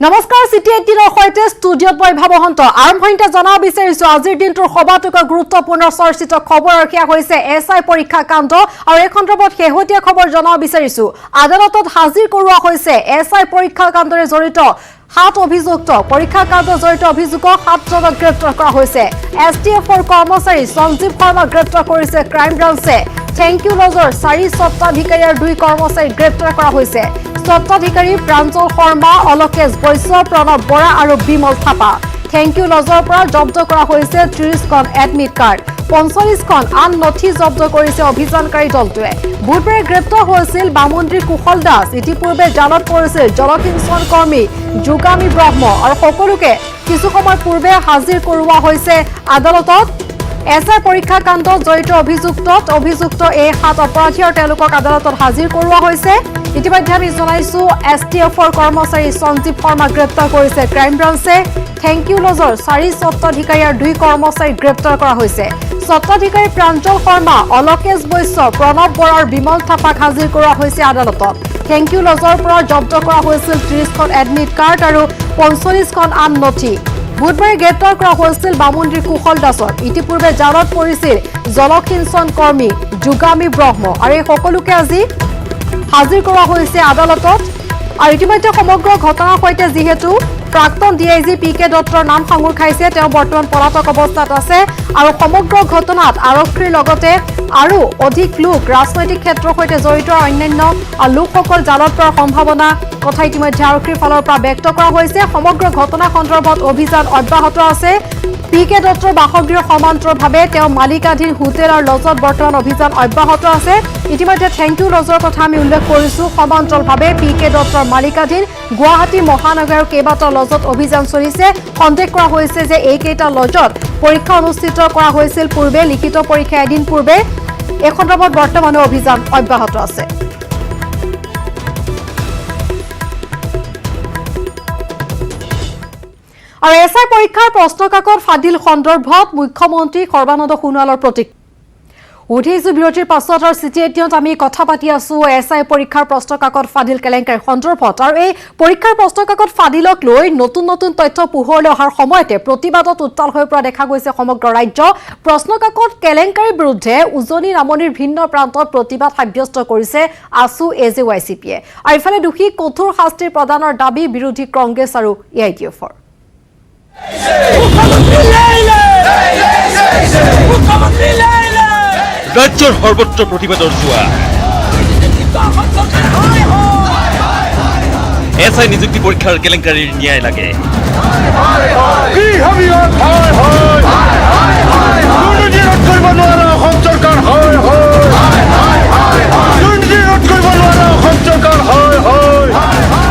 নমস্কাৰ সিটি 18 সৈতে ষ্টুডিঅত বৈভৱ মহন্ত আৰম্ভণিতে জনাব বিচাৰিছো আজিৰ দিনটোৰ সবাতোকৈ গুৰুত্বপূৰ্ণ চৰ্চিত খবৰ ৰখা হৈছে এছআই পৰীক্ষা কাণ্ড আৰু এই সন্দৰ্ভত শেহতীয়া খবৰ জনাব বিচাৰিছো আদালতত হাজিৰ কৰোৱা হৈছে এছআই পৰীক্ষা কাণ্ডৰে জড়িত 7 অভিযুক্ত পৰীক্ষা কাণ্ডত জড়িত অভিযোগ 7 জনক গ্ৰেপ্তাৰ কৰা হৈছে এছটিএফৰ কৰ্মচাৰী সঞ্জীৱ শৰ্মা গ্ৰেপ্তাৰ কৰিছে ক্ৰাইম ব্ৰাঞ্চে থ্যাংক ইউ লজৰ 4 স্বত্বাধিকাৰী আৰু 2 কৰ্মচাৰী গ্ৰেপ্তাৰ কৰা হৈছে স্বত্বাধিকাৰী প্ৰাঞ্জল শৰ্মা অলকেশ বৈশ্য প্ৰণৱ বৰা আৰু বিমল থাপা থ্যাংক ইউ লজৰ পৰা জব্দ কৰা হৈছে 30খন এডমিট কাৰ্ড 45খন আন নথি জব্দ কৰিছে অভিযানকাৰী দলটোৱে বুধবাৰে গ্ৰেপ্তাৰ হৈছিল বামুন্দ্ৰী কুশল দাস ইতিপূৰ্বে জালত পৰিছিল জলসিঞ্চন কৰ্মী যোগামী ব্ৰহ্ম আৰু সকলোকে কিছু সময় পূৰ্বে হাজিৰ কৰোৱা হৈছে আদালতত এছআই পৰীক্ষা কাণ্ডত জড়িত অভিযুক্ত এই 7 অপৰাধী আৰু তেওঁলোকক আদালতত হাজিৰ কৰোৱা হৈছে ইতিমধ্যে আমি জনাইছো এছটিএফৰ কৰ্মচাৰী সঞ্জীৱ শৰ্মা গ্ৰেপ্তাৰ কৰিছে ক্ৰাইম ব্ৰাঞ্চে থ্যাংক ইউ লজৰ 4 স্বত্বাধিকাৰী আৰু 2 কৰ্মচাৰী গ্ৰেপ্তাৰ কৰা হৈছে স্বত্বাধিকাৰী প্ৰাঞ্জল শৰ্মা অলকেশ বৈশ্য প্ৰণৱ বৰা আৰু বিমল থাপাক হাজিৰ কৰোৱা হৈছে আদালতত থ্যাংক ইউ লজৰ পৰা জব্দ কৰা হৈছিল 30খন এডমিট কাৰ্ড আৰু 45খন আন নথি বুধবাৰে গ্ৰেপ্তাৰ কৰা হৈছিল বামুন্দ্ৰী কুশল দাসক ইতিপূৰ্বে জালত পৰিছিল জলসিঞ্চন কৰ্মী যোগামী ব্ৰহ্ম আৰু এই সকলোকে আজি হাজিৰ কৰা হৈছে আদালতত আৰু ইতিমধ্যে সমগ্ৰ ঘটনাৰ সৈতে যিহেতু প্ৰাক্তন ডিআইজি পিকে দত্তৰ নাম সাঙুৰ খাইছে তেওঁ বৰ্তমান পলাতক অৱস্থাত আছে আৰু সমগ্ৰ ঘটনাত আৰক্ষীৰ লগতে আৰু অধিক লোক ৰাজনৈতিক ক্ষেত্ৰৰ সৈতে জড়িত অন্যান্য লোকসকল জালত পৰাৰ সম্ভাৱনা কথা ইতিমধ্যে আৰক্ষীৰ ফালৰ পৰা ব্যক্ত কৰা হৈছে সমগ্ৰ ঘটনা সন্দৰ্ভত অভিযান অব্যাহত আছে পিকে দত্তৰ বাসগৃহ সমান্তৰভাৱে তেওঁ মালিকাধীন হোটেল আৰু লজত বৰ্তমান অভিযান অব্যাহত আছে ইতিমধ্যে থ্যাংক ইউ লজৰ কথা আমি উল্লেখ কৰিছো সমান্তৰভাৱে পিকে দত্তৰ মালিকাধীন গুৱাহাটী মহানগৰৰ কেইবাটাও লজত অভিযান চলিছে সন্দেহ কৰা হৈছে যে এই কেইটা লজত পৰীক্ষা অনুষ্ঠিত কৰা হৈছিল পূৰ্বে লিখিত পৰীক্ষা এদিন পূৰ্বে এই সন্দৰ্ভত বৰ্তমানো অভিযান অব্যাহত আছে আৰু এছআই পৰীক্ষাৰ প্ৰশ্নকাকত ফাদিল সন্দৰ্ভত মুখ্যমন্ত্ৰী সৰ্বানন্দ সোণোৱালৰ প্ৰতিক্ৰিয়া উঠিছো বিৰতিৰ পাছত আৰু সিটি 18ত আমি কথা পাতি আছো এছআই পৰীক্ষাৰ প্ৰশ্নকাকত ফাদিল কেলেংকাৰীৰ সন্দৰ্ভত আৰু এই পৰীক্ষাৰ প্ৰশ্নকাকত ফাদিলক লৈ নতুন তথ্য পোহৰলৈ অহাৰ সময়তে প্ৰতিবাদত উত্তাল হৈ পৰা দেখা গৈছে সমগ্ৰ ৰাজ্য প্ৰশ্নকাকত কেলেংকাৰীৰ বিৰুদ্ধে উজনি নামনিৰ ভিন্ন প্ৰান্তত প্ৰতিবাদ সাব্যস্ত কৰিছে আসু এজেৱাইচিপিয়ে আৰু ইফালে দোষী কঠোৰ শাস্তিৰ প্ৰদানৰ দাবী বিৰোধী কংগ্ৰেছ আৰু এআইডিএফৰ ৰাজ্যৰ সৰ্বত্ৰ প্ৰতিবাদৰ জোৱা এছআই নিযুক্তি পৰীক্ষাৰ কেলেংকাৰীৰ ন্যায় লাগে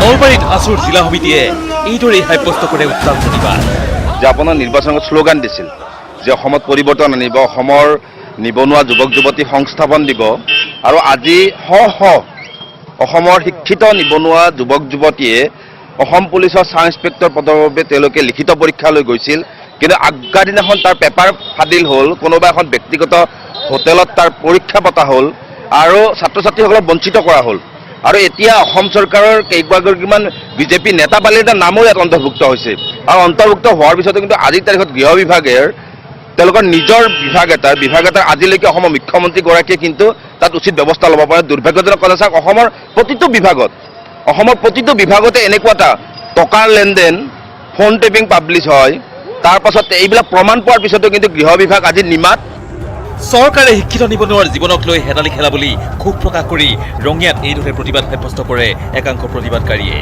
নলবাৰীত আসুৰ জিলা সমিতিয়ে এইদৰে সাব্যস্ত কৰে উত্তাল প্ৰতিবাদ যে আপোনাৰ নিৰ্বাচনত শ্লোগান দিছিল যে অসমত পৰিৱৰ্তন আনিব অসমৰ নিবনুৱা যুৱক যুৱতী সংস্থাপন দিব আৰু আজি অসমৰ শিক্ষিত নিবনুৱা যুৱক যুৱতীয়ে অসম পুলিচৰ সাব ইন্সপেক্টৰ পদৰ বাবে তেওঁলোকে লিখিত পৰীক্ষালৈ গৈছিল কিন্তু আগৰ দিনাখন তাৰ পেপাৰ ফাদিল হ'ল কোনোবা এখন ব্যক্তিগত হোটেলত তাৰ পৰীক্ষা পতা হ'ল আৰু ছাত্ৰ ছাত্ৰীসকলক বঞ্চিত কৰা হ'ল আৰু এতিয়া অসম চৰকাৰৰ কেইগৰাকীমান বিজেপি নেতা পালিৰ নামো ইয়াত অন্তৰ্ভুক্ত হৈছে আৰু অন্তৰ্ভুক্ত হোৱাৰ পিছতো কিন্তু আজিৰ তাৰিখত গৃহ বিভাগৰ তেওঁলোকৰ নিজৰ বিভাগ এটাৰ আজিলৈকে অসমৰ মুখ্যমন্ত্ৰীগৰাকীয়ে কিন্তু তাত উচিত ব্যৱস্থা ল'ব পাৰে দুৰ্ভাগ্যজনক কথা চাওক অসমৰ প্ৰতিটো বিভাগতে এনেকুৱা এটা টকাৰ লেনদেন ফোন টেপিং পাব্লিছ হয় তাৰ পাছত এইবিলাক প্ৰমাণ পোৱাৰ পিছতো কিন্তু গৃহ বিভাগ আজি নিমাত চৰকাৰে শিক্ষিত নিবনুৱাৰ জীৱনক লৈ হেতালি খেলা বুলি ক্ষোভ প্ৰকাশ কৰি ৰঙিয়াত এইদৰে প্ৰতিবাদ সাব্যস্ত কৰে একাংশ প্ৰতিবাদকাৰীয়ে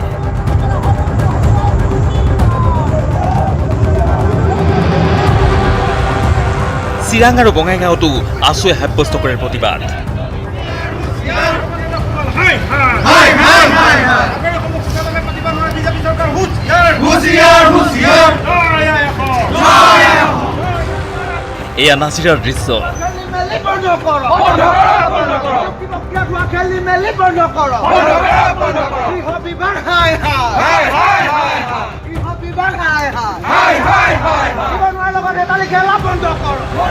চিৰাং আৰু বঙাইগাঁৱতো আসুৱে সাব্যস্ত কৰে প্ৰতিবাদ এয়া নাজিৰাৰ দৃশ্য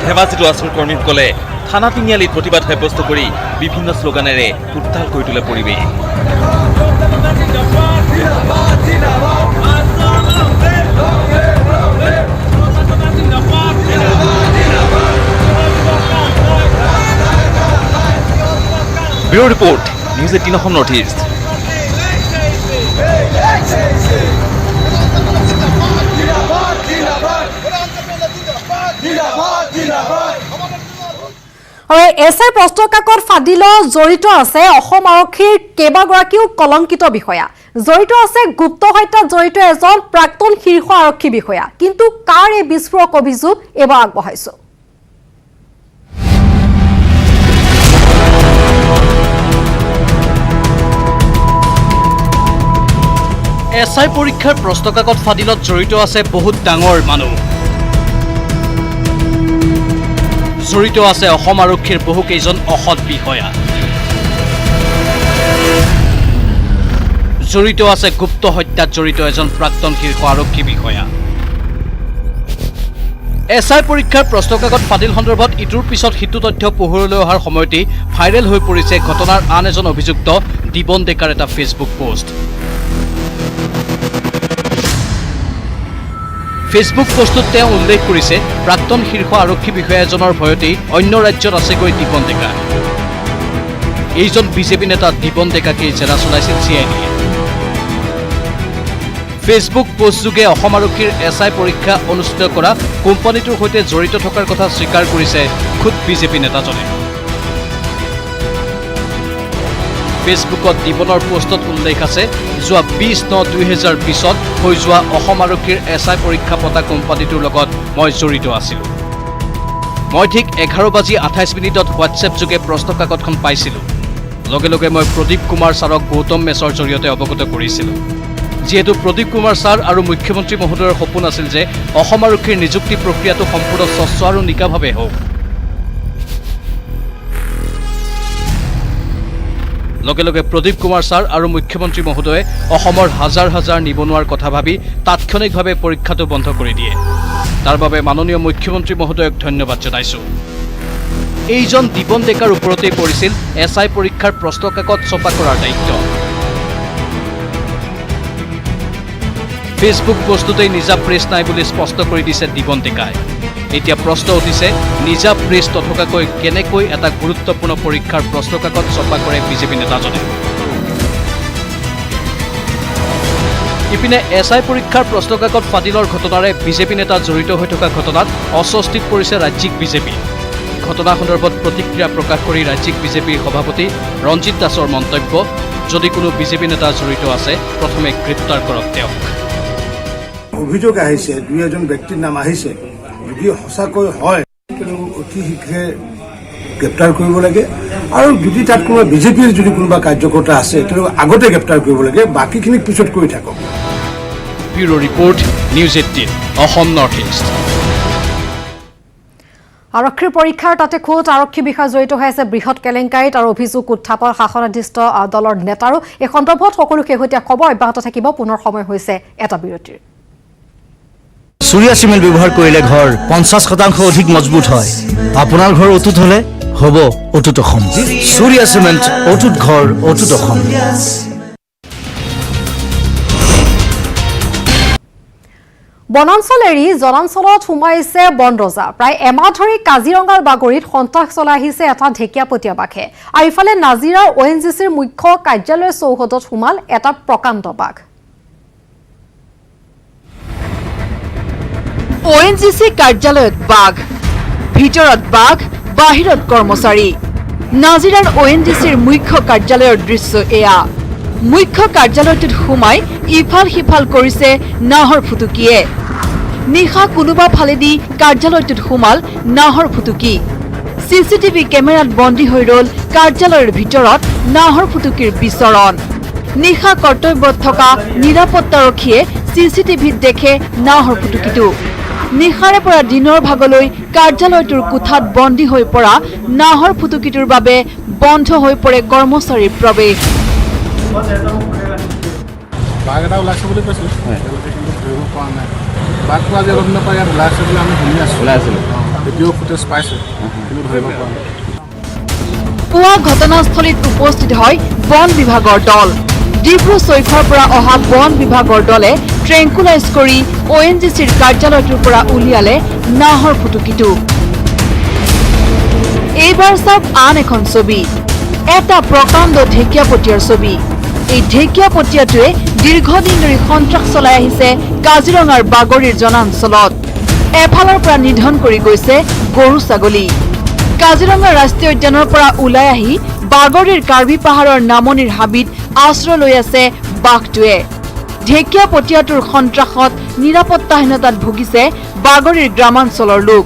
ধেমাজিতো আসুৰ কৰ্মীসকলে থানা তিনিআলিত প্ৰতিবাদ সাব্যস্ত কৰি বিভিন্ন শ্লোগানেৰে উত্তাল কৰি তোলে পৰিৱেশ bureau report news 18 Assam North east. আৰু এছআই প্ৰশ্ন কাকত ফাদিলত জড়িত আছে অসম আৰক্ষীৰ কেইবাগৰাকীও কলংকিত বিষয়া। জড়িত আছে গুপ্ত হত্যাত জড়িত এজন প্ৰাক্তন শীৰ্ষ আৰক্ষী বিষয়া। কিন্তু কাৰ এই বিস্ফোৰক অভিযোগ এবাৰ আগবঢ়াইছো। এছআই পৰীক্ষাৰ প্ৰশ্ন কাকত ফাদিলত জড়িত আছে বহুত ডাঙৰ মানুহ। জড়িত আছে অসম আৰক্ষীৰ বহুকেইজন অসৎ বিষয়া। জড়িত আছে গুপ্ত হত্যাত জড়িত এজন প্ৰাক্তন শীৰ্ষ আৰক্ষী বিষয়া। এছআই পৰীক্ষাৰ প্ৰশ্ন কাকত ফাদিল সন্দৰ্ভত ইটোৰ পিছত সিটো তথ্য পোহৰলৈ অহাৰ সময়তেই ভাইৰেল হৈ পৰিছে ঘটনাৰ আন এজন অভিযুক্ত দিবন ডেকাৰ এটা ফেচবুক পোষ্ট। ফেচবুক পোষ্টত তেওঁ উল্লেখ কৰিছে প্ৰাক্তন শীৰ্ষ আৰক্ষী বিষয়া এজনৰ ভয়তেই অন্য ৰাজ্যত আছেগৈ দিবন ডেকা। এইজন বিজেপি নেতা দিবন ডেকাকেই জেৰা চলাইছিল CIDয়ে। ফেচবুক পোষ্টযোগে অসম আৰক্ষীৰ এছআই পৰীক্ষা অনুষ্ঠিত কৰা কোম্পানীটোৰ সৈতে জড়িত থকাৰ কথা স্বীকাৰ কৰিছে খুদ বিজেপি নেতাজনে। ফেচবুকত দিবনৰ পোষ্টত উল্লেখ আছে যোৱা 20/9/2020 হৈ যোৱা অসম আৰক্ষীৰ এছআই পৰীক্ষা পতা কোম্পানীটোৰ লগত মই জড়িত আছিলোঁ। মই ঠিক 11:28 হোৱাটছএপ যোগে প্ৰশ্ন কাকতখন পাইছিলোঁ। লগে লগে মই প্ৰদীপ কুমাৰ ছাৰক গৌতম মেছৰ জৰিয়তে অৱগত কৰিছিলোঁ। যিহেতু প্ৰদীপ কুমাৰ ছাৰ আৰু মুখ্যমন্ত্ৰী মহোদয়ৰ সপোন আছিল যে অসম আৰক্ষীৰ নিযুক্তি প্ৰক্ৰিয়াটো সম্পূৰ্ণ স্বচ্ছ আৰু নিকাভাৱে হওক। লগে লগে প্ৰদীপ কুমাৰ ছাৰ আৰু মুখ্যমন্ত্ৰী মহোদয়ে অসমৰ হাজাৰ হাজাৰ নিবনুৱাৰ কথা ভাবি তাৎক্ষণিকভাৱে পৰীক্ষাটো বন্ধ কৰি দিয়ে। তাৰ বাবে মাননীয় মুখ্যমন্ত্ৰী মহোদয়ক ধন্যবাদ জনাইছোঁ। এইজন দিবন ডেকাৰ ওপৰতেই পৰিছিল এছআই পৰীক্ষাৰ প্ৰশ্ন কাকত ছপা কৰাৰ দায়িত্ব। ফেচবুক পোষ্টতেই নিজা প্ৰেছ নাই বুলি স্পষ্ট কৰি দিছে দিবন ডেকাই। এতিয়া প্ৰশ্ন উঠিছে নিজা প্ৰেছ নথকাকৈ কেনেকৈ এটা গুৰুত্বপূৰ্ণ পৰীক্ষাৰ প্ৰশ্ন কাকত ছপা কৰে বিজেপি নেতাজনে। ইপিনে এছআই পৰীক্ষাৰ প্ৰশ্ন কাকত ফাদিলৰ ঘটনাৰে বিজেপি নেতা জড়িত হৈ থকা ঘটনাত অস্বস্তিত পৰিছে ৰাজ্যিক বিজেপি। ঘটনা সন্দৰ্ভত প্ৰতিক্ৰিয়া প্ৰকাশ কৰি ৰাজ্যিক বিজেপিৰ সভাপতি ৰঞ্জিত দাসৰ মন্তব্য, যদি কোনো বিজেপি নেতা জড়িত আছে প্ৰথমে গ্ৰেপ্তাৰ কৰক তেওঁক। অভিযোগ আহিছে, দুই এজন ব্যক্তিৰ নাম আহিছে। যদি সঁচাকৈ হয় তেওঁলোকক অতি শীঘ্ৰে গ্ৰেপ্তাৰ কৰিব লাগে আৰু যদি তাত কোনোবা বিজেপিৰ যদি কোনোবা কাৰ্যকৰ্তা আছে তেওঁলোকক আগতে গ্ৰেপ্তাৰ কৰিব লাগে, বাকীখিনি পিছত কৰি থাকক। Bureau' report news 18 Assam North east. আৰক্ষীৰ পৰীক্ষাৰ তাতে খোদ আৰক্ষী বিষয়া জড়িত হৈ আছে বৃহৎ কেলেংকাৰীত আৰু অভিযোগ উত্থাপন শাসনাধিষ্ঠ দলৰ নেতাৰো। এই সন্দৰ্ভত সকলো শেহতীয়া খবৰ অব্যাহত থাকিব। পুনৰ সময় হৈছে এটা বিৰতিৰ। চুৰিয়া চিমেণ্ট ব্যৱহাৰ কৰিলে ঘৰ 50% অধিক মজবুত হয়। আপোনাৰ ঘৰ অটুট হলে হ'ব অটুট অসম। চুৰিয়া চিমেণ্ট, অটুট ঘৰ, অটুট অসম। বনাঞ্চল এৰি জনাঞ্চলত সোমাইছে বন ৰজা। প্ৰায় এমাহ ধৰি কাজিৰঙাৰ বাগৰিত সন্ত্ৰাস চলাই আহিছে এটা ঢেকীয়াপতীয়া বাঘে। আৰু ইফালে নাজিৰাৰ ONGCৰ মুখ্য কাৰ্যালয়ৰ চৌহদত সোমাল এটা প্ৰকাণ্ড বাঘ। ONGC কাৰ্যালয়ত বাঘ, ভিতৰত বাঘ, বাহিৰত কৰ্মচাৰী। নাজিৰাৰ ONGCৰ মুখ্য কাৰ্যালয়ৰ দৃশ্য এয়া। মুখ্য কাৰ্যালয়টোত সোমাই ইফাল সিফাল কৰিছে নাহৰ ফুটুকীয়ে। নিশা কোনোবা ফালেদি কাৰ্যালয়টোত সোমাল নাহৰ ফুটুকী। CCTV কেমেৰাত বন্দী হৈ ৰল কাৰ্যালয়ৰ ভিতৰত নাহৰ ফুটুকীৰ বিচৰণ। নিশা কৰ্তব্যত থকা নিৰাপত্তাৰক্ষীয়ে CCTVত দেখে নাহৰ ফুটুকীটো। নিশাৰে পৰা দিনৰ ভাগলৈ কাৰ্যালয়টোৰ কোঠাত বন্দী হৈ পৰা নাহৰ ফুটুকীটোৰ বাবে বন্ধ হৈ পৰে কৰ্মচাৰীৰ প্ৰৱেশ। বাঘ এটা ওলাইছে বুলি কৈছিল, তেওঁলোকে কিন্তু ধৰিব পৰা নাই। বাঘটো আজি অলপ দিনৰ পৰা ইয়াত ওলাইছে বুলি আমি শুনি আছোঁ। ভিডিঅ' ফুটেজ পাইছোঁ, কিন্তু ধৰিব পৰা নাই। পুৱা ঘটনাস্থলীত উপস্থিত হয় বন বিভাগৰ দল। ডিব্ৰু চৈখৰ পৰা অহা বন বিভাগৰ দলে ট্ৰেংকুলাইজ কৰি ONGCৰ কাৰ্যালয়টোৰ পৰা উলিয়ালে নাহৰ ফুটুকীটো। এইবাৰ চাওক আন এখন ছবি। এটা প্ৰকাণ্ড ঢেকীয়াপতীয়াৰ ছবি। এই ঢেকীয়াপতীয়াটোৱে দীৰ্ঘদিন ধৰি সন্ত্ৰাস চলাই আহিছে কাজিৰঙাৰ বাগৰিৰ জনাঞ্চলত। এফালৰ পৰা নিধন কৰি গৈছে গৰু ছাগলী। কাজিৰঙা ৰাষ্ট্ৰীয় উদ্যানৰ পৰা ওলাই আহি বাগৰিৰ কাৰ্বি পাহাৰৰ নামনিৰ হাবিত আশ্ৰয় লৈ আছে বাঘটোৱে। ঢেকীয়াপতীয়াটোৰ সন্ত্ৰাসত নিৰাপত্তাহীনতাত ভুগিছে বাগৰিৰ গ্ৰামাঞ্চলৰ লোক।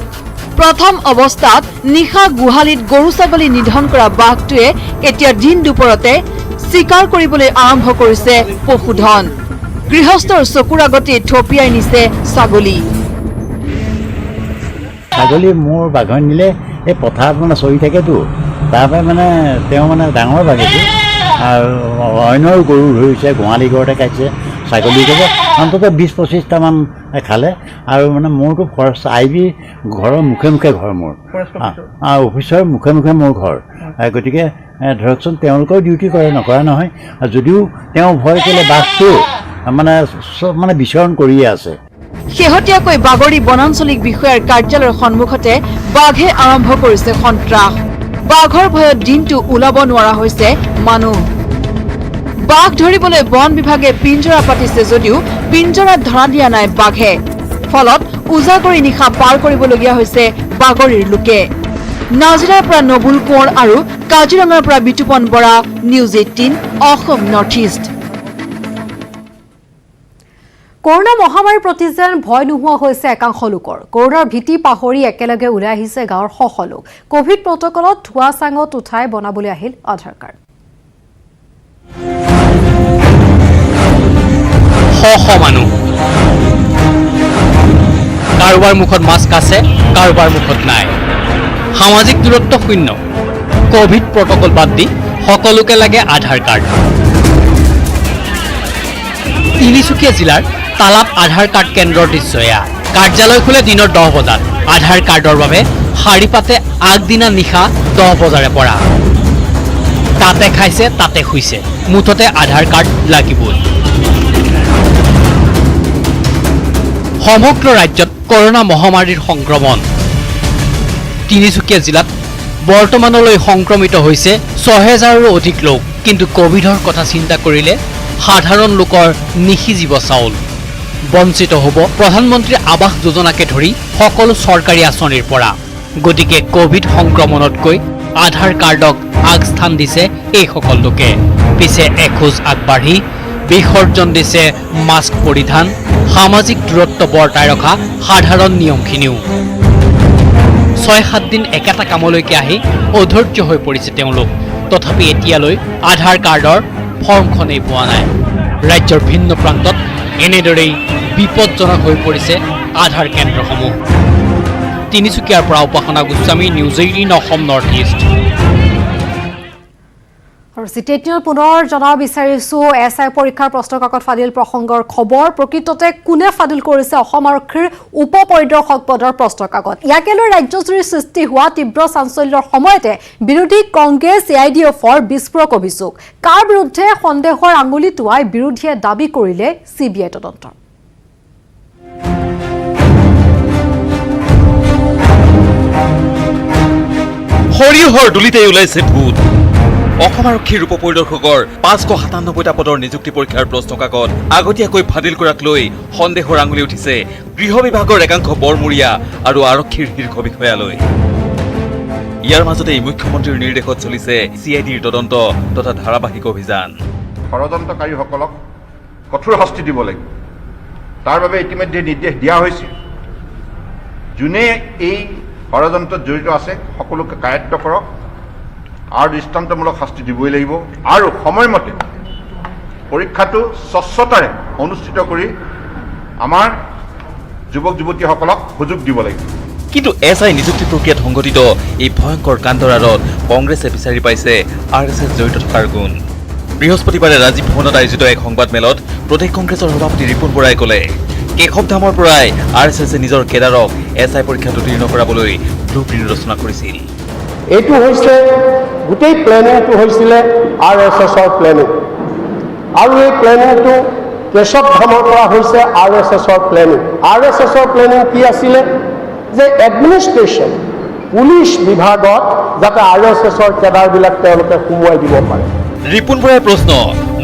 প্ৰথম অৱস্থাত নিশা গোহালিত গৰু ছাগলী নিধন কৰা বাঘটোৱে এতিয়া দিন দুপৰতে চিকাৰ কৰিবলৈ আৰম্ভ কৰিছে পশুধন। গৃহস্থৰ চকুৰ আগতে থপিয়াই নিছে ছাগলী। ছাগলী মোৰ বাঘৰ নিলে এই পথাৰত মানে চৰি থাকেতো, তাৰপৰা মানে তেওঁ মানে ডাঙৰ বাঘেটো আৰু অন্যৰ গৰু ধৰিছে, গোহালি ঘৰতে খাইছে, ছাগলী খাইছে, অন্ততঃ 20-25টামান খালে। আৰু মানে মোৰতো ফৰেষ্ট আইবি ঘৰৰ মুখে মুখে ঘৰ মোৰ, অফিচৰ মুখে মুখে মোৰ ঘৰ। গতিকে ধৰকচোন তেওঁলোকেও ডিউটি কৰে, নকৰা নহয়। যদিও তেওঁ ভয় কৰিলে বাঘটো মানে চব মানে বিচৰণ কৰিয়ে আছে। শেহতীয়াকৈ বাগৰি বনাঞ্চলিক বিষয়াৰ কাৰ্যালয়ৰ সন্মুখতে বাঘে আৰম্ভ কৰিছে সন্ত্ৰাস। বাঘৰ ভয়ত দিনটো ওলাব নোৱাৰা হৈছে মানুহ। বাঘ ধৰিবলৈ বন বিভাগে পিঞ্জৰা পাতিছে যদিও পিঞ্জৰাত ধৰা দিয়া নাই বাঘে। ফলত উজাগৰি নিশা পাৰ কৰিবলগীয়া হৈছে বাগৰিৰ লোকে। নাজিৰাৰ পৰা নবুল কোঁৱৰ আৰু কাজিৰঙাৰ পৰা Bitupan Bora, news 18 Assam North east. Corona মহামাৰীৰ প্ৰতি যেন ভয় নোহোৱা হৈছে একাংশ লোকৰ। কৰোনাৰ ভীতি পাহৰি একেলগে ওলাই আহিছে গাঁৱৰ শ লোক। কোভিড প্ৰটকলত ধোৱা চাঙত উঠাই বনাবলৈ আহিল আধাৰ কাৰ্ড। শ মানুহ, কাৰোবাৰ মুখত মাস্ক আছে, কাৰোবাৰ মুখত নাই। সামাজিক দূৰত্ব শূন্য। কোভিড প্ৰটকল বাদ দি সকলোকে লাগে আধাৰ কাৰ্ড। তিনিচুকীয়া জিলাৰ তালাপ আধাৰ কাৰ্ড কেন্দ্ৰৰ দৃশ্য এয়া। কাৰ্যালয় খোলে দিনৰ 10 বজাত। আধাৰ কাৰ্ডৰ বাবে শাৰী পাতে আগদিনা নিশা 10 বজাৰে পৰা। তাতে খাইছে, তাতে শুইছে, মুঠতে আধাৰ কাৰ্ড লাগিবই। সমগ্ৰ ৰাজ্যত কৰোনা মহামাৰীৰ সংক্ৰমণ। তিনিচুকীয়া জিলাত বৰ্তমানলৈ সংক্ৰমিত হৈছে 6000ৰো অধিক লোক। কিন্তু কোভিডৰ কথা চিন্তা কৰিলে সাধাৰণ লোকৰ নিসিজিব চাউল। বঞ্চিত হ'ব প্ৰধানমন্ত্ৰী আৱাস যোজনাকে ধৰি সকলো চৰকাৰী আঁচনিৰ পৰা। গতিকে কোভিড সংক্ৰমণতকৈ আধাৰ কাৰ্ডক আগস্থান দিছে এইসকল লোকে। পিছে এখোজ আগবাঢ়ি বিসৰ্জন দিছে মাস্ক পৰিধান, সামাজিক দূৰত্ব বৰ্তাই ৰখা সাধাৰণ নিয়মখিনিও। 6-7 দিন একেটা কামলৈকে আহি অধৈৰ্য হৈ পৰিছে তেওঁলোক। তথাপি এতিয়ালৈ আধাৰ কাৰ্ডৰ ফৰ্মখনেই পোৱা নাই। ৰাজ্যৰ ভিন্ন প্ৰান্তত এনেদৰেই বিপদজনক হৈ পৰিছে আধাৰ কেন্দ্ৰসমূহ। তিনিচুকীয়াৰ পৰা উপাসনা Goswami, news 18 Assam North east. আৰু চিটেটিনৰ পুনৰ জনাব বিচাৰিছো এছআই পৰীক্ষাৰ প্ৰশ্নকাকত ফাদিল প্ৰসংগৰ খবৰ। প্ৰকৃততে কোনে ফাদিল কৰিছে অসম আৰক্ষীৰ উপ পৰিদৰ্শক পদৰ প্ৰশ্নকাকত? ইয়াকে লৈ ৰাজ্যজুৰি সৃষ্টি হোৱা তীব্ৰ চাঞ্চল্যৰ সময়তে বিৰোধী কংগ্ৰেছ এআইডিএফৰ বিস্ফোৰক অভিযোগ। কাৰ বিৰুদ্ধে সন্দেহৰ আঙুলি টোৱাই বিৰোধীয়ে দাবী কৰিলে CBI তদন্ত। সৰিয়হৰ দুলিতেই ওলাইছে ভূত। অসম আৰক্ষীৰ উপ পৰিদৰ্শকৰ 597টা পদৰ নিযুক্তি পৰীক্ষাৰ প্ৰশ্নকাকত আগতীয়াকৈ ফাদিল কৰাক লৈ সন্দেহৰ আঙুলি উঠিছে গৃহ বিভাগৰ একাংশ বৰমূৰীয়া আৰু আৰক্ষীৰ শীৰ্ষ বিষয়ালৈ। ইয়াৰ মাজতেই মুখ্যমন্ত্ৰীৰ নিৰ্দেশত চলিছে CIDৰ তদন্ত তথা ধাৰাবাহিক অভিযান। ষড়যন্ত্ৰকাৰীসকলক কঠোৰ শাস্তি দিব লাগিব। তাৰ বাবে ইতিমধ্যে নিৰ্দেশ দিয়া হৈছে। যোনে এই ষড়যন্ত্ৰত জড়িত আছে সকলোকে কায়ত্ব কৰক আৰু দৃষ্টান্তমূলক শাস্তি দিবই লাগিব। আৰু সময়মতে পৰীক্ষাটো স্বচ্ছতাৰে অনুষ্ঠিত কৰি আমাৰ যুৱক যুৱতীসকলক সুযোগ দিব লাগিব। কিন্তু এছআই নিযুক্তি প্ৰক্ৰিয়াত সংঘটিত এই ভয়ংকৰ কাণ্ডৰ আঁৰত কংগ্ৰেছে বিচাৰি পাইছে RSS জড়িত থকাৰ গুণ। বৃহস্পতিবাৰে ৰাজীৱ ভৱনত আয়োজিত এক সংবাদমেলত প্ৰদেশ কংগ্ৰেছৰ সভাপতি ৰিপুণ বৰাই ক'লে, কেশৱধামৰ পৰাই RSSে নিজৰ কেডাৰক এছআই পৰীক্ষাত উত্তীৰ্ণ কৰাবলৈ ব্লুপ্ৰিণ্ট ৰচনা কৰিছিল। এইটো হৈছে গোটেই প্লেনিংটো হৈছিলে RSSৰ প্লেনিং, আৰু এই প্লেনিংটো কেশৱধামৰ পৰা হৈছে RSSৰ প্লেনিং। RSSৰ প্লেনিং কি আছিলে যে এডমিনিষ্ট্ৰেশ্যন পুলিচ বিভাগত যাতে RSSৰ কেডাৰবিলাক তেওঁলোকে সোমোৱাই দিব পাৰে। ৰিপুণ বৰাৰ প্ৰশ্ন,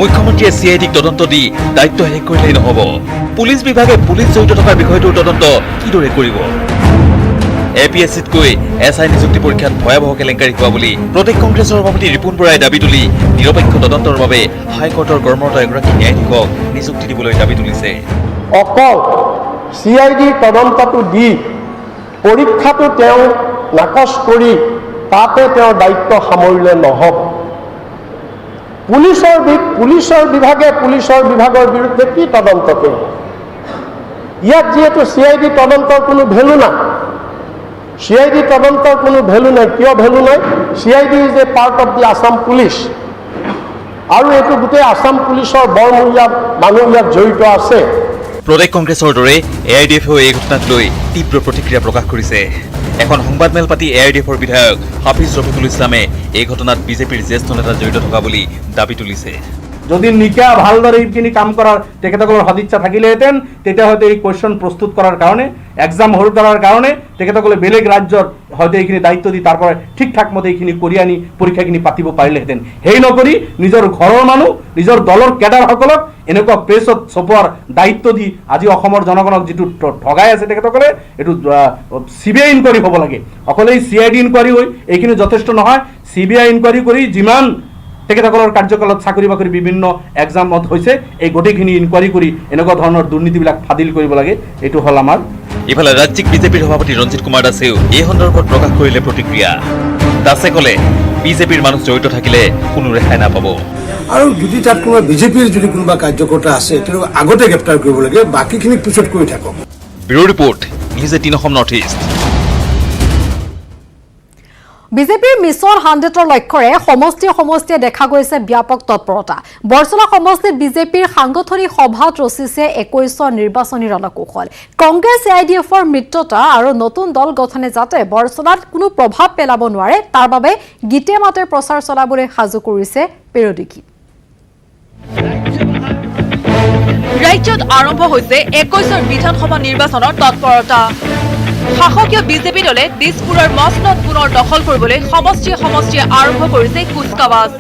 মুখ্যমন্ত্ৰীয়ে CIDক তদন্ত দি দায়িত্ব শেষ কৰিলেই নহ'ব। পুলিচ বিভাগে পুলিচ জড়িত থকাৰ বিষয়টোৰ তদন্ত কিদৰে কৰিব? APSCতকৈ SI নিযুক্তি পৰীক্ষাত ভয়াৱহ কেলেংকাৰী হোৱা বুলি প্ৰদেশ কংগ্ৰেছৰ সভাপতি ৰিপুণ বৰাই দাবী তুলি নিৰপেক্ষ তদন্তৰ বাবে হাইকোৰ্টৰ কৰ্মৰত এগৰাকী ন্যায়াধীশক নিযুক্তি দিবলৈ দাবী তুলিছে। অকল CID তদন্তটো দি পৰীক্ষাটো তেওঁ নাকচ কৰি তাতে তেওঁৰ দায়িত্ব সামৰিলে নহ'ব। পুলিচৰ বিভাগৰ বিৰুদ্ধে কি তদন্ত কৰিব? ইয়াত যিহেতু CID তদন্তৰ কোনো ভেলু নাই। CID তদন্তৰ কোনো ভেলু নাই। কিয় ভেলু নাই? CID is a part of the Assam police, আৰু এইটো গোটেই আছাম পুলিচৰ বৰমূৰীয়া মানুহ ইয়াত জড়িত আছে। প্ৰদেশ কংগ্ৰেছৰ দৰে AIDFেও এই ঘটনাক লৈ তীব্ৰ প্ৰতিক্ৰিয়া প্ৰকাশ কৰিছে। এখন সংবাদমেল পাতি AIDFৰ বিধায়ক হাফিজ ৰফিকুল ইছলামে এই ঘটনাত বিজেপিৰ জ্যেষ্ঠ নেতা জড়িত থকা বুলি দাবী তুলিছে। যদি নিকা ভালদৰে এইখিনি কাম কৰাৰ তেখেতসকলৰ সদিচ্ছা থাকিলেহেঁতেন তেতিয়া হয়তো এই কুৱেশ্যন প্ৰস্তুত কৰাৰ কাৰণে, এক্সাম হোল্ড কৰাৰ কাৰণে তেখেতসকলে বেলেগ ৰাজ্যত হয়তো এইখিনি দায়িত্ব দি তাৰ পৰা ঠিক ঠাক মতে এইখিনি কৰি আনি পৰীক্ষাখিনি পাতিব পাৰিলেহেঁতেন। সেই নকৰি নিজৰ ঘৰৰ মানুহ, নিজৰ দলৰ কেডাৰসকলক এনেকুৱা প্ৰেছত ছপোৱাৰ দায়িত্ব দি আজি অসমৰ জনগণক যিটো ঠগাই আছে তেখেতসকলে, এইটো CBI ইনকুৱাৰী হ'ব লাগে। অকল এই CID ইনকুৱাৰী হৈ এইখিনি যথেষ্ট নহয়। CBI ইনকুৱাৰী কৰি যিমান তেখেতসকলৰ কাৰ্যকালত চাকৰি বাকৰি বিভিন্ন এক্সামত হৈছে এই গোটেইখিনি ইনকুৱাৰী কৰি এনেকুৱা ধৰণৰ দুৰ্নীতিবিলাক ফাদিল কৰিব লাগে। এইটো হ'ল আমাৰ। ইফালে ৰাজ্যিক বিজেপিৰ সভাপতি ৰঞ্জিত কুমাৰ দাসেও এই সন্দৰ্ভত প্ৰকাশ কৰিলে প্ৰতিক্ৰিয়া। দাসে ক'লে, বিজেপিৰ মানুহ জড়িত থাকিলে কোনো ৰেহাই নাপাব। আৰু যদি তাত কোনোবা বিজেপিৰ যদি কোনোবা কাৰ্যকৰ্তা আছে তেওঁলোক আগতে গ্ৰেপ্তাৰ কৰিব লাগে, বাকীখিনি পিছত কৰি থাকক। Bureau report, news 18 Assam North east. বিজেপিৰ মিছন 100ৰ লক্ষ্যৰে সমষ্টিয়ে দেখা গৈছে ব্যাপক তৎপৰতা। বৰছলা সমষ্টিত বিজেপিৰ সাংগঠনিক সভাত ৰচিছে 21ৰ নিৰ্বাচনী ৰণকৌশল। কংগ্ৰেছ AIDFৰ মিত্ৰতা আৰু নতুন দল গঠনে যাতে বৰছলাত কোনো প্ৰভাৱ পেলাব নোৱাৰে তাৰ বাবে গীতে মাতে প্ৰচাৰ চলাবলৈ সাজু কৰিছে পেৰদিঘি। ৰাজ্যত আৰম্ভ হৈছে 21ৰ বিধানসভা নিৰ্বাচনৰ তৎপৰতা। শাসকীয় বিজেপি দলে দিছপুৰৰ মছনদ পুনৰ দখল কৰিবলৈ সমষ্টিয়ে আৰম্ভ কৰিছে কুচকাৱাজ।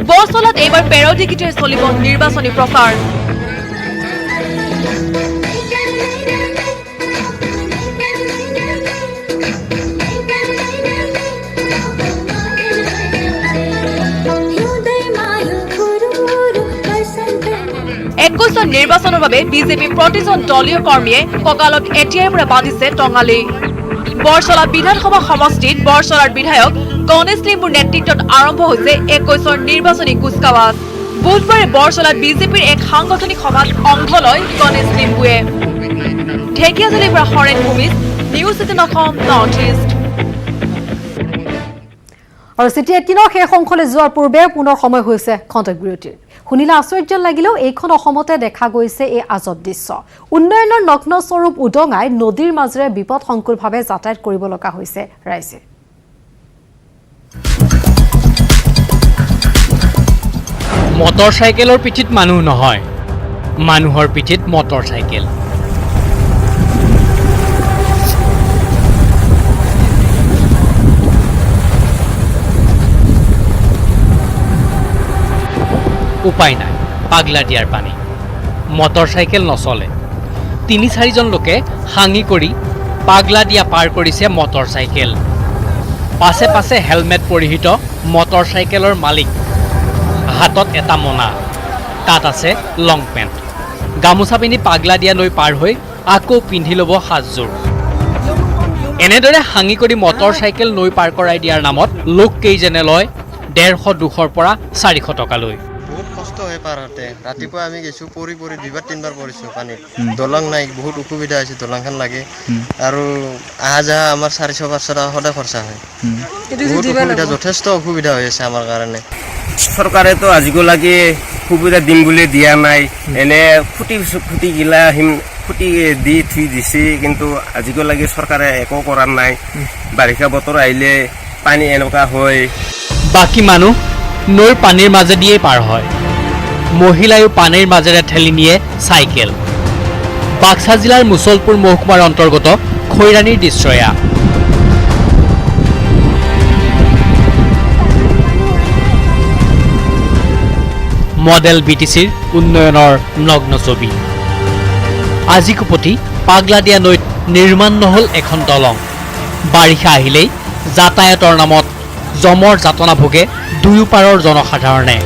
বৰছলাত এইবাৰ পেৰদিঘিতে চলিব নিৰ্বাচনী প্ৰচাৰ। নিৰ্বাচনৰ বাবে বিজেপি প্ৰতিজন দলীয় কৰ্মীয়ে কঁকালত এতিয়াৰ পৰা বান্ধিছে টঙালি। বৰছলা বিধানসভা সমষ্টিত বৰছলাৰ বিধায়ক গণেশ লিম্বুৰ নেতৃত্বত আৰম্ভ হৈছে 21ৰ নিৰ্বাচনী কুচকাৱাজ। বুধবাৰে বৰছলাত বিজেপিৰ এক সাংগঠনিক সভাত অংশ লয় গণেশ লিম্বুৱে। ঢেকিয়াজুলিৰ পৰা Haren Bhumij, news 18 Assam North east. আৰু চিটি 18ৰ শেষ অংশলৈ যোৱাৰ পূৰ্বে পুনৰ সময় হৈছে খন্তেক বিৰতিৰ। শুনিলে আশ্চৰ্য লাগিলেও এইখন অসমতে দেখা গৈছে এই আজব দৃশ্য। উন্নয়নৰ নগ্ন স্বৰূপ উদঙাই নদীৰ মাজেৰে বিপদসংকুলভাৱে যাতায়াত কৰিব লগা হৈছে ৰাইজে। মটৰ চাইকেলৰ পিঠিত মানুহ নহয়, মানুহৰ পিঠিত মটৰ চাইকেল। উপায় নাই, পাগলা দিয়াৰ পানী। মটৰ চাইকেল নচলে। ৩-৪জন লোকে হাঙি কৰি পাগলা দিয়া পাৰ কৰিছে মটৰ চাইকেল। পাছে পাছে হেলমেট পৰিহিত মটৰ চাইকেলৰ মালিক। হাতত এটা মোনা, তাত আছে লং পেণ্ট। গামোচা পিন্ধি পাগলা দিয়া নৈ পাৰ হৈ আকৌ পিন্ধি ল'ব সাজযোৰ। এনেদৰে হাঙি কৰি মটৰ চাইকেল নৈ পাৰ কৰাই দিয়াৰ নামত লোককেইজনে লয় 150-200ৰ পৰা 400 টকালৈ। কষ্ট হয় পাৰ হওঁতে। ৰাতিপুৱা আমি গৈছোঁ পৰি 2-3বাৰ পৰিছোঁ পানীত। দলং নাই, বহুত অসুবিধা হৈছে, দলংখন লাগে। আৰু আহা যাহা আমাৰ 400-500 টকা সদায় খৰচা হয়। বহুত অসুবিধা, যথেষ্ট অসুবিধা হৈ আছে আমাৰ কাৰণে। চৰকাৰেতো আজিলৈকে সুবিধা দিম বুলি দিয়া নাই। এনে খুটি গিলা খুঁটি দি থৈ দিছে কিন্তু আজিকালি চৰকাৰে একো কৰা নাই বাৰিষা বতৰ আহিলে পানী এনেকুৱা হয় বাকী মানুহ নৈৰ পানীৰ মাজেদিয়ে পাৰ হয় মহিলায়ো পানীৰ মাজেৰে ঠেলি নিয়ে চাইকেল বাক্সা জিলাৰ মুছলপুৰ মহকুমাৰ অন্তৰ্গত খৈৰাণীৰ দৃশ্য এয়া মডেল বিটিচিৰ উন্নয়নৰ নগ্ন ছবি আজি কুপতি পাগলাদিয়া নৈত নিৰ্মাণ নহল এখন দলং বাৰিষা আহিলেই যাতায়াতৰ নামত জমৰ যাতনা ভোগে দুয়োপাৰৰ জনসাধাৰণে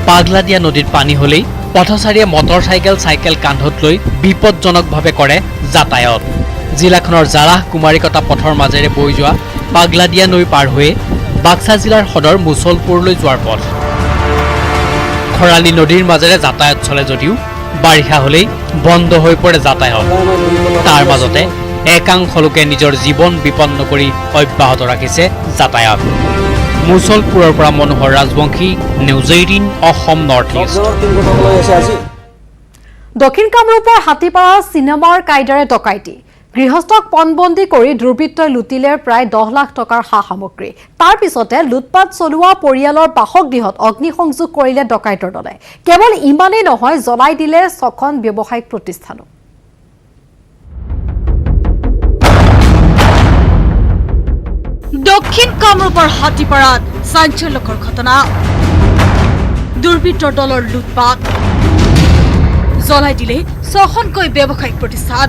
পাগলাদিয়া নদীৰ পানী হলেই পথচাৰীয়ে মটৰচাইকেল চাইকেল কান্ধত লৈ বিপদজনকভাৱে কৰে যাতায়াত জিলাখনৰ জাৰাহ কুমাৰিকতা পথৰ মাজেৰে বৈ যোৱা পাগলাদিয়া নৈ পাৰ হৈয়ে বাক্সা জিলাৰ সদৰ মুছলপুৰলৈ যোৱাৰ পথ খৰালি নদীৰ মাজেৰে যাতায়াত চলে যদিও বাৰিষা হলেই বন্ধ হৈ পৰে যাতায়াত তাৰ মাজতে একাংশ লোকে নিজৰ জীৱন বিপন্ন কৰি অব্যাহত ৰাখিছে যাতায়াত মুছলপুৰৰ পৰা Manohar Rajbongshi news 18 Assam North East দক্ষিণ কামৰূপৰ হাতীপাৰা চিনেমাৰ কাইদাৰে ডকাইতি গৃহস্থক পণবন্দী কৰি দুৰ্বৃত্তই লুটিলে প্ৰায় 10 লাখ টকাৰ সা সামগ্ৰী তাৰ পিছতে লুটপাট চলোৱা পৰিয়ালৰ বাসগৃহত অগ্নিসংযোগ কৰিলে ডকাইতৰ দলে কেৱল ইমানেই নহয় জ্বলাই দিলে ছখন ব্যৱসায়িক প্ৰতিষ্ঠানো দক্ষিণ কামৰূপৰ হাতীপাৰাত চাঞ্চল্যকৰ ঘটনা দুৰ্বৃত্তৰ দলৰ লুটপাট জ্বলাই দিলে ছখনকৈ ব্যৱসায়িক প্ৰতিষ্ঠান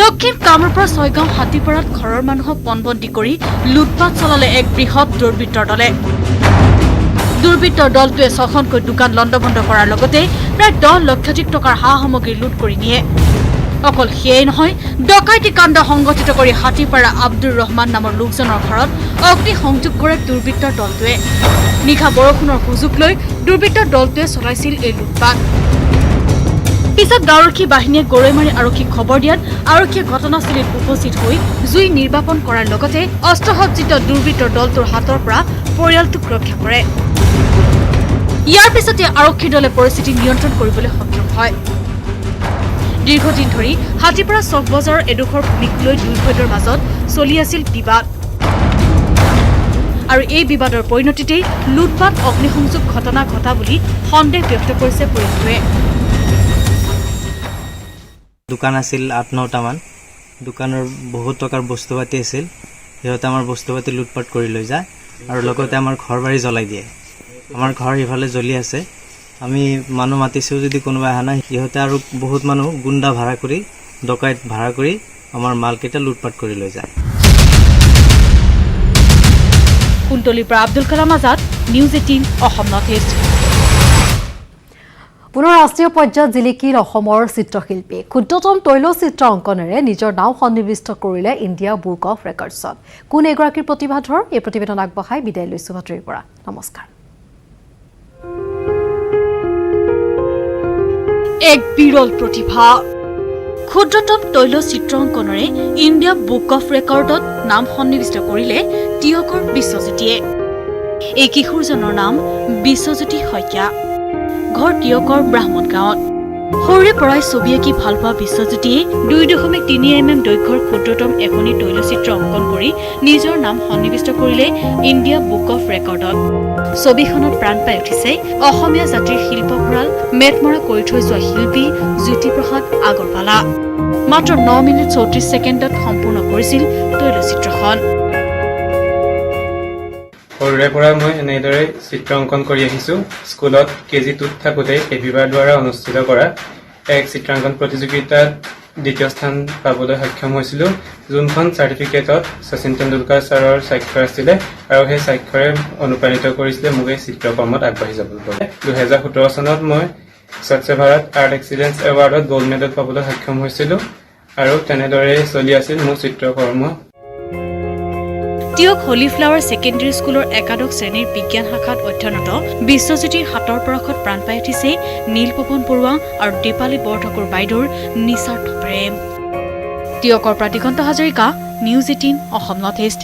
দক্ষিণ কামৰূপৰ ছয়গাঁও হাতীপাৰাত ঘৰৰ মানুহক পণবন্দী কৰি লুটপাট চলালে এক বৃহৎ দুৰ্বৃত্তৰ দলে দুৰ্বৃত্তৰ দলটোৱে ছখনকৈ দোকান লণ্ডভণ্ড কৰাৰ লগতে প্ৰায় 10 লক্ষাধিক টকাৰ সা সামগ্ৰী লুট কৰি নিয়ে অকল সেয়াই নহয় ডকাইতি কাণ্ড সংগঠিত কৰি হাতীপাৰা আব্দুৰ ৰহমান নামৰ লোকজনৰ ঘৰত অগ্নি সংযোগ কৰে দুৰ্বৃত্তৰ দলটোৱে নিশা বৰষুণৰ সুযোগ লৈ দুৰ্বৃত্তৰ দলটোৱে চলাইছিল এই লুটপাট পিছত গাঁৱৰক্ষী বাহিনীয়ে গৰৈমাৰী আৰক্ষীক খবৰ দিয়াত আৰক্ষীয়ে ঘটনাস্থলীত উপস্থিত হৈ জুই নিৰ্বাপন কৰাৰ লগতে অস্ত্ৰসজ্জিত দুৰ্বৃত্তৰ দলটোৰ হাতৰ পৰা পৰিয়ালটোক ৰক্ষা কৰে ইয়াৰ পিছতে আৰক্ষীৰ দলে পৰিস্থিতি নিয়ন্ত্ৰণ কৰিবলৈ সক্ষম হয় দীৰ্ঘদিন ধৰি হাতীপাৰা চক বজাৰৰ এডোখৰ ভূমিক লৈ দুই পক্ষৰ মাজত চলি আছিল বিবাদ আৰু এই বিবাদৰ পৰিণতিতেই লুটপাট অগ্নিসংযোগ ঘটনা ঘটা বুলি সন্দেহ ব্যক্ত কৰিছে পৰিয়ালটোৱে দোকান আছিল 8-9টা মান দোকানৰ বহুত টকাৰ বস্তু পাতি আছিল সিহঁতে আমাৰ বস্তু পাতি লুটপাট কৰি লৈ যায় আৰু লগতে আমাৰ ঘৰ বাৰী জ্বলাই দিয়ে আমাৰ ঘৰ ইফালে জ্বলি আছে আমি মানুহ মাতিছো যদি কোনোবা আহা নাই সিহঁতে আৰু বহুত মানুহ গুণ্ডা ভাড়া কৰি ডকাইত ভাড়া কৰি আমাৰ মালকেইটা লুটপাট কৰি লৈ যায় কুন্তলীৰ পৰা Abdul Kalam Azad news 18 Assam North east পুনৰ ৰাষ্ট্ৰীয় পৰ্যায়ত জিলিকিল অসমৰ চিত্ৰশিল্পী ক্ষুদ্ৰতম তৈলচিত্ৰ অংকনেৰে নিজৰ নাম সন্নিৱিষ্ট কৰিলে ইণ্ডিয়া বুক অফ ৰেকৰ্ডছত কোন এগৰাকীৰ প্ৰতিভাধৰ এই প্ৰতিবেদন আগবঢ়াই বিদায় লৈছো বাতৰিৰ পৰা নমস্কাৰ এক বিৰল প্ৰতিভা ক্ষুদ্ৰতম তৈলচিত্ৰ অংকনেৰে ইণ্ডিয়া বুক অফ ৰেকৰ্ডত নাম সন্নিৱিষ্ট কৰিলে টিয়কৰ বিশ্বজ্যোতিয়ে এই কিশোৰজনৰ নাম বিশ্বজ্যোতি শইকীয়া ঘৰ টিয়কৰ ব্ৰাহ্মণ গাঁৱত সৰুৰে পৰাই ছবি আঁকি ভাল পোৱা বিশ্বজ্যোতিয়ে 2.3 mm দৈৰ্ঘ্যৰ ক্ষুদ্ৰতম এখনি তৈলচিত্ৰ অংকন কৰি নিজৰ নাম সন্নিৱিষ্ট কৰিলে ইণ্ডিয়া বুক অফ ৰেকৰ্ডত ছবিখনত প্ৰাণ পাই উঠিছে অসমীয়া জাতিৰ শিল্পভঁৰাল মেটমৰা কৰি থৈ যোৱা শিল্পী জ্যোতিপ্ৰসাদ আগৰৱালা মাত্ৰ 9 মিনিট 34 ছেকেণ্ডত সম্পূৰ্ণ কৰিছিল তৈলচিত্ৰখন সৰুৰে পৰা মই এনেদৰে চিত্ৰ অংকন কৰি আহিছোঁ স্কুলত কেজি 2ত থাকোঁতে এভিবাৰ দ্বাৰা অনুষ্ঠিত কৰা এক চিত্ৰাংকন প্ৰতিযোগিতাত দ্বিতীয় স্থান পাবলৈ সক্ষম হৈছিলোঁ যোনখন চাৰ্টিফিকেটত শচীন তেণ্ডুলকাৰ ছাৰৰ স্বাক্ষৰ আছিলে আৰু সেই স্বাক্ষৰে অনুপ্ৰাণিত কৰিছিলে মোক এই চিত্ৰকৰ্মত আগবাঢ়ি যাবলৈ 2017 চনত মই স্বচ্ছ ভাৰত আৰ্ট এক্সিলেঞ্চ এৱাৰ্ডত গ'ল্ড মেডেল পাবলৈ সক্ষম হৈছিলোঁ আৰু তেনেদৰে চলি আছিল মোৰ চিত্ৰকৰ্ম টিয়ক হলি ফ্লাৱাৰ ছেকেণ্ডেৰী স্কুলৰ একাদশ শ্ৰেণীৰ বিজ্ঞান শাখাত অধ্যয়নৰত বিশ্বজ্যোতিৰ হাতৰ পৰশত প্ৰাণ পাই উঠিছে নীলপৱন বৰুৱা আৰু দীপালী বৰঠাকুৰ বাইদেউৰ নিস্বাৰ্থ প্ৰেম টিয়কৰ পৰা Diganta Hazarika news 18 Assam North east